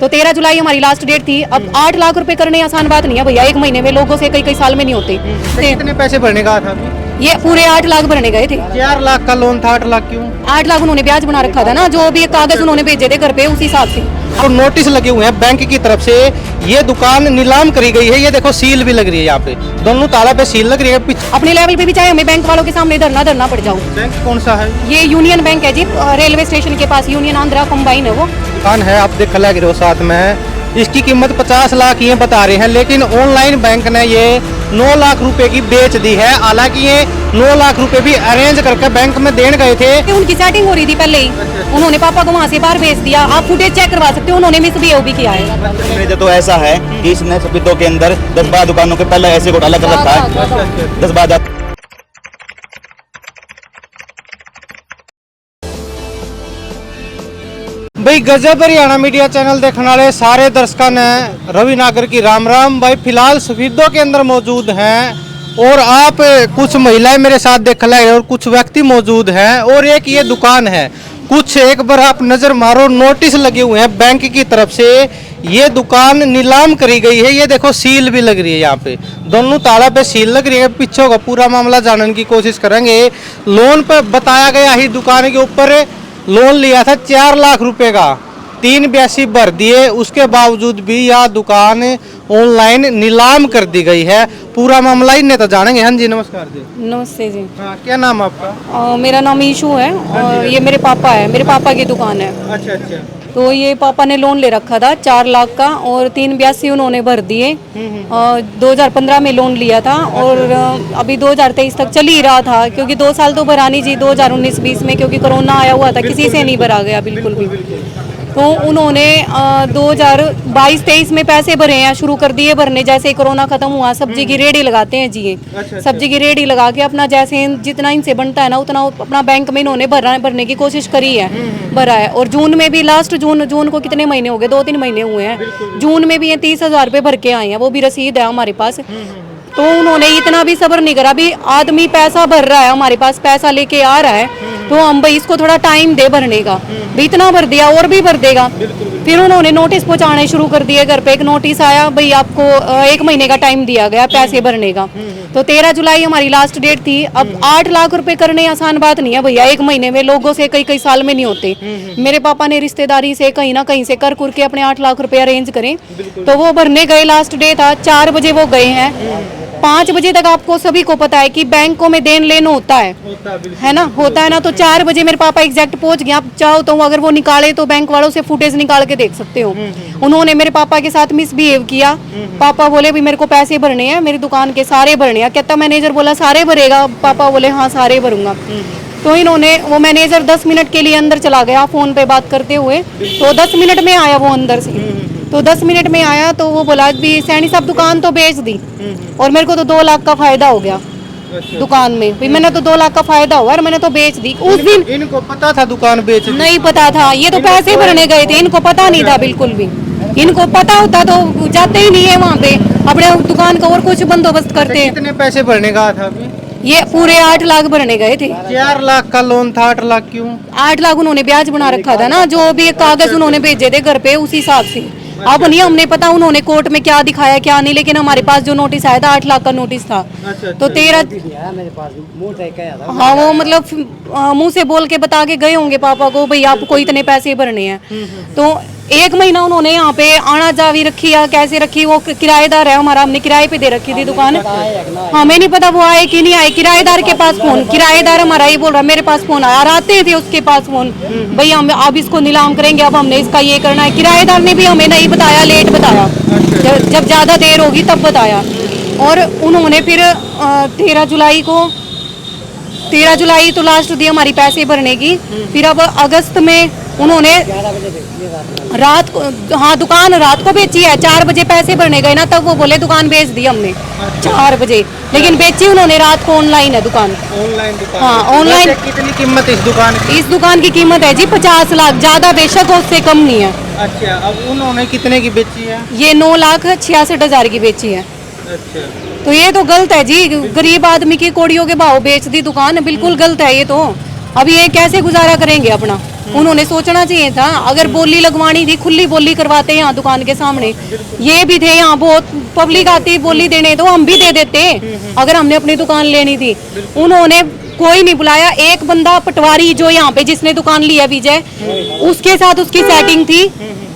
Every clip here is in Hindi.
तो 13 जुलाई हमारी लास्ट डेट थी। अब 8 लाख रुपए करने आसान बात नहीं है भैया, एक महीने में लोगों से कई कई साल में नहीं होते। कितने पैसे भरने का था अभी? ये पूरे 8 लाख भरने गए थे। 4 लाख का लोन था, 8 लाख क्यों? 8 लाख उन्होंने ब्याज बना रखा था ना, जो भी कागज उन्होंने भेजे थे घर पे उस हिसाब से। और नोटिस लगे हुए हैं बैंक की तरफ से, ये दुकान नीलाम करी गई है। ये देखो सील भी लग रही है, यहाँ पे दोनों ताला पे सील लग रही है। अपने लेवल पे भी चाहे हमें बैंक वालों के सामने धरना पड़ जाओ। बैंक कौन सा है? ये यूनियन बैंक है जी, रेलवे स्टेशन के पास, यूनियन आंध्रा कंबाइन है वो दुकान है। आप देख लग रहे हो साथ में, इसकी कीमत 50 लाख ये बता रहे हैं, लेकिन ऑनलाइन बैंक ने ये 9 लाख रुपए की बेच दी है। हालांकि ये 9 लाख रुपए भी अरेंज करके बैंक में देने गए थे। उनकी सेटिंग हो रही थी पहले ही, उन्होंने पापा को वहाँ से बाहर भेज दिया। आप फुटेज चेक करवा सकते हो, उन्होंने मिसबिहेव भी किया है। मेरे तो ऐसा है कि इसने सफेदों के अंदर 10-12 दुकानों के पहले ऐसे घोटाला कर रखा है। 10-12 भाई गजब हरियाणा मीडिया चैनल देखने वाले सारे दर्शकों ने रवि नागर की राम राम। भाई फिलहाल सफेदों के अंदर मौजूद हैं और आप कुछ महिलाएं मेरे साथ देख रहे हैं और कुछ व्यक्ति मौजूद हैं और एक ये दुकान है। कुछ एक बार आप नजर मारो, नोटिस लगे हुए हैं बैंक की तरफ से, ये दुकान नीलाम करी गई है। ये देखो सील भी लग रही है, यहाँ पे दोनों ताला पे सील लग रही है। पीछे का पूरा मामला जानने की कोशिश करेंगे। लोन पर बताया गया ही दुकान के ऊपर लोन लिया था 4 लाख रुपए का, 382 भर दिए, उसके बावजूद भी यह दुकान ऑनलाइन नीलाम कर दी गई है। पूरा मामला ही नहीं तो जानेंगे। हाँ जी नमस्कार जी। नमस्ते जी। हाँ, क्या नाम आपका? मेरा नाम ईशू है और ये मेरे पापा है, मेरे पापा की दुकान है। अच्छा अच्छा। तो ये पापा ने लोन ले रखा था 4 लाख का और 382 उन्होंने भर दिए। 2015 में लोन लिया था और अभी 2023 तक चल ही रहा था, क्योंकि 2 साल तो भरा नहीं जी। 2019-20 में क्योंकि कोरोना आया हुआ था, किसी से नहीं भरा गया बिल्कुल भी। तो उन्होंने 2022-23 में पैसे भरे हैं, शुरू कर दिए भरने। जैसे ही कोरोना खत्म हुआ, सब्जी की रेडी लगाते हैं जी ये। सब्जी की रेडी लगा के अपना जैसे जितना इनसे बनता है ना उतना अपना बैंक में इन्होंने भरने की कोशिश करी है, भरा है। और जून में भी, लास्ट जून को कितने महीने हो गए, 2-3 महीने हुए हैं। जून में भी ये 30,000 रुपये भर के आए हैं, वो भी रसीद है हमारे पास। तो उन्होंने इतना भी सब्र नहीं करा। भी आदमी पैसा भर रहा है, हमारे पास पैसा लेके आ रहा है, तो हम भाई इसको थोड़ा टाइम दे भरने का। भी इतना भर दिया और भी भर देगा। फिर उन्होंने नोटिस पहुंचाने शुरू कर दिए। घर पे एक नोटिस आया, भाई आपको 1 महीने का टाइम दिया गया पैसे भरने का। तो 13 जुलाई हमारी लास्ट डेट थी। अब 8 लाख रुपए करने आसान बात नहीं है भैया, एक महीने में लोगों से कई कई साल में नहीं होते। मेरे पापा ने रिश्तेदारी से कहीं ना कहीं से कर कुर के अपने 8 लाख रुपए अरेंज करें, तो वो भरने गए। लास्ट डे था 4 बजे वो गए हैं। 5 बजे तक आपको सभी को पता है कि बैंकों में देन लेन होता है ना, होता है ना। तो 4 बजे मेरे पापा एग्जैक्ट पहुंच गए। आप चाहो तो अगर वो निकाले तो बैंक वालों से फुटेज निकाल के देख सकते हो। उन्होंने मेरे पापा के साथ मिसबिहेव किया। पापा बोले भी मेरे को पैसे भरने हैं, मेरी दुकान के सारे भरने हैं। कहता मैनेजर बोला सारे भरेगा? पापा बोले हाँ सारे भरूंगा। तो इन्होंने, वो मैनेजर 10 मिनट के लिए अंदर चला गया फोन पे बात करते हुए। तो 10 मिनट में आया वो अंदर से। तो 10 मिनट में आया तो वो बोला भी सैनी साहब दुकान तो बेच दी, और मेरे को तो 2 लाख का फायदा हो गया दुकान में। भी मैंने तो 2 लाख का फायदा हुआ और मैंने तो बेच दी। उस दिन इनको पता था दुकान बेच दी? नहीं पता था, ये तो पैसे भरने गए थे, इनको पता नहीं था बिल्कुल भी। इनको पता होता तो जाते ही नहीं है वहाँ पे, अपने दुकान का और कुछ बंदोबस्त करते। कितने पैसे भरने का था अभी? ये पूरे 8 लाख भरने गए थे। 4 लाख का लोन था, 8 लाख क्यों? 8 लाख उन्होंने ब्याज बना रखा था ना, जो भी कागज उन्होंने भेजे थे घर पे उस हिसाब से। अब नहीं हमने पता उन्होंने कोर्ट में क्या दिखाया क्या नहीं, लेकिन हमारे पास जो नोटिस आया था 8 लाख का नोटिस था। तो 13 हाँ, वो मतलब मुंह से बोल के बता के गए होंगे पापा को, भाई आपको इतने पैसे भरने हैं। तो 1 महीना उन्होंने यहाँ पे आना जावी रखी या कैसे रखी, वो किराएदार है हमारा, हमने किराए पे दे रखी थी दुकान। हमें नहीं पता वो आए कि नहीं आए। किराएदार के पास फोन, किराएदार हमारा ये बोल रहा मेरे पास फोन आया, आते थे उसके पास फोन, भाई हम अब इसको नीलाम करेंगे, अब हमने इसका ये करना है। किराएदार ने भी हमें नहीं बताया, लेट बताया, जब ज्यादा देर होगी तब बताया। और उन्होंने फिर 13 जुलाई तो लास्ट दी हमारी पैसे भरने की। फिर अब अगस्त में उन्होंने रात को, हाँ दुकान रात को बेची है। 4 बजे पैसे भरने गए ना, तब वो बोले दुकान बेच दी हमने 4 बजे, लेकिन बेची उन्होंने रात को। ऑनलाइन है दुकान। ऑनलाइन दुकान? हाँ ऑनलाइन। कितनी कीमत इस दुकान की? इस दुकान की कीमत है जी 50 लाख, ज्यादा बेशक उससे कम नहीं है। अच्छा, अब उन्होंने कितने की बेची है? ये 9,66,000 की बेची है। अच्छा, तो ये तो गलत है जी, गरीब आदमी की कोड़ियों के भाव बेच दी दुकान, बिल्कुल गलत है ये तो। अब ये कैसे गुजारा करेंगे अपना? उन्होंने सोचना चाहिए था, अगर बोली लगवानी थी खुली बोली करवाते यहाँ दुकान के सामने। ये भी थे यहाँ, बहुत पब्लिक आती बोली देने, तो हम भी दे देते अगर हमने अपनी दुकान लेनी थी। उन्होंने कोई नहीं बुलाया। एक बंदा पटवारी जो यहाँ पे जिसने दुकान ली है विजय, उसके साथ उसकी सेटिंग थी,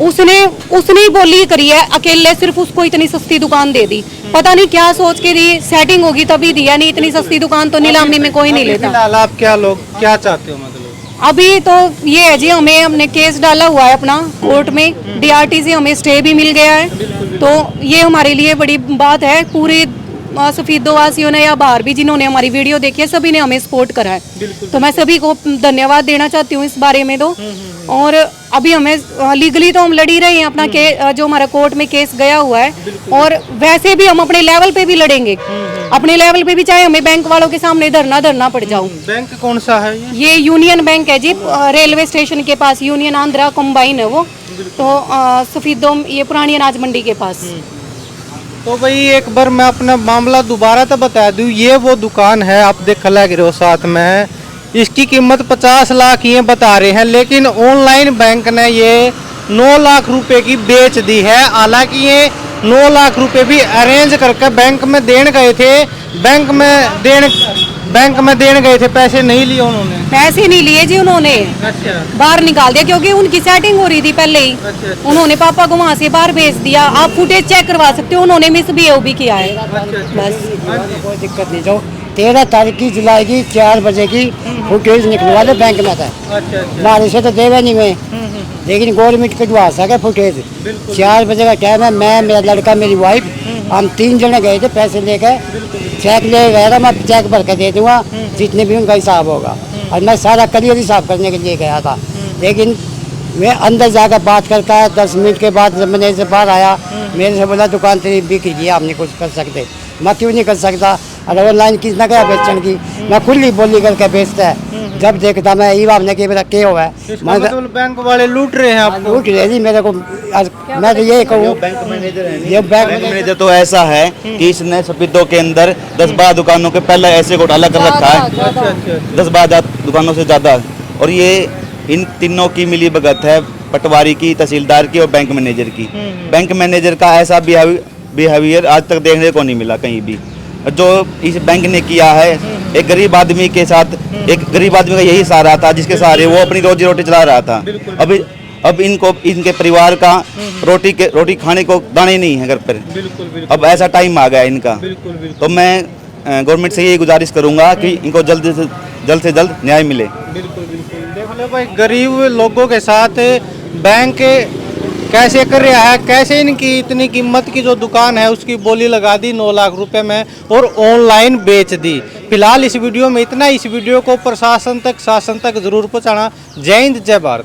उसने ही बोली करी है अकेले, सिर्फ उसको इतनी सस्ती दुकान दे दी। पता नहीं क्या सोच के दी, सेटिंग होगी तभी दिया, नहीं इतनी सस्ती दुकान तो नीलामी में कोई नहीं लेता। फिलहाल आप क्या चाहते हो मतलब? अभी तो ये है जी, हमने केस डाला हुआ है अपना कोर्ट में, डीआरटी से हमें स्टे भी मिल गया है, तो ये हमारे लिए बड़ी बात है। पूरे सफीदो वासियों ने या बाहर भी जिन्होंने हमारी वीडियो देखी है, सभी ने हमें सपोर्ट करा है, तो मैं सभी को धन्यवाद देना चाहती हूँ इस बारे में। तो और अभी हमें लीगली तो हम लड़ ही रहे हैं अपना जो हमारा कोर्ट में केस गया हुआ है, और वैसे भी हम अपने लेवल पे भी लड़ेंगे, अपने लेवल पे भी, चाहे हमें बैंक वालों के सामने धरना पड़ जाऊं। बैंक कौन सा है ये यूनियन बैंक है जी, रेलवे स्टेशन के पास, यूनियन आंध्रा कंबाइन है वो, तो सफीदो ये पुरानी अनाज मंडी के पास। तो भाई एक बार मैं अपना मामला दोबारा तो बता दूं, ये वो दुकान है आप देख लग रहे हो साथ में, इसकी कीमत 50 लाख ये बता रहे हैं, लेकिन ऑनलाइन बैंक ने ये 9 लाख रुपए की बेच दी है। हालांकि ये 9 लाख रुपए भी अरेंज करके बैंक में देने गए थे, बैंक में देने गए थे, पैसे नहीं लिए उन्होंने। पैसे नहीं लिए जी उन्होंने, अच्छा बाहर निकाल दिया, क्योंकि उनकी सेटिंग हो रही थी पहले ही। उन्होंने पापा को वहाँ से बाहर भेज दिया। आप फुटेज चेक करवा सकते हो, उन्होंने मिसबिहेव भी किया है। बस कोई दिक्कत नहीं। जो 13 तारीख की जुलाई की 4 बजे की फुटेज निकलवा दे बैंक में था। हमारे से तो देवे नहीं में, लेकिन गवर्नमेंट कटवा सके फुटेज। 4 बजे का टाइम है, मैं, मेरा लड़का, मेरी वाइफ, हम 3 जने गए थे पैसे लेकर, चेक ले गया था, मैं चेक भर के दे दूंगा जितने भी उनका हिसाब होगा, और मैं सारा करियर हिसाब करने के लिए गया था। लेकिन मैं अंदर जाकर बात करता है, 10 मिनट के बाद जब मैंने से बाहर आया, मेरे से बोला दुकान तेरी बिक गई, आप नहीं कुछ कर सकते। मैं क्यों नहीं कर सकता, और ऑनलाइन किसने क्या बेचने की, मैं खुली बोली करके बेचता है। जब देखता मैं ई आपने के क्या हुआ है, मतलब बैंक वाले लूट रहे हैं आपको? लूट रहे जी मेरे को। मैं तो यही कहूँ, ये बैंक मैनेजर तो ऐसा है कि इसने सफीदों के अंदर 10-12 दुकानों के पहले ऐसे घोटाला कर रखा है, 10-12 दुकानों से ज्यादा। और ये इन तीनों की मिली भगत है, पटवारी की, तहसीलदार की और बैंक मैनेजर की। बैंक मैनेजर का ऐसा बिहेवियर आज तक देखने को नहीं मिला कहीं भी। जो इस बैंक ने किया है, एक गरीब आदमी के साथ, एक गरीब आदमी का यही सहारा था जिसके सहारे वो अपनी रोजी रोटी चला रहा था। अब इनको, इनके परिवार का रोटी खाने को दाने नहीं है घर पर। अब ऐसा टाइम आ गया इनका। तो मैं गवर्नमेंट से यही गुजारिश करूंगा कि इनको जल्द से जल्द न्याय मिले। देख लो भाई, गरीब लोगों के साथ बैंक कैसे कर रहा है, कैसे इनकी इतनी कीमत की जो दुकान है उसकी बोली लगा दी 9 लाख रुपए में, और ऑनलाइन बेच दी। फिलहाल इस वीडियो में इतना। इस वीडियो को प्रशासन तक, शासन तक जरूर पहुंचाना। जय हिंद, जय भारत।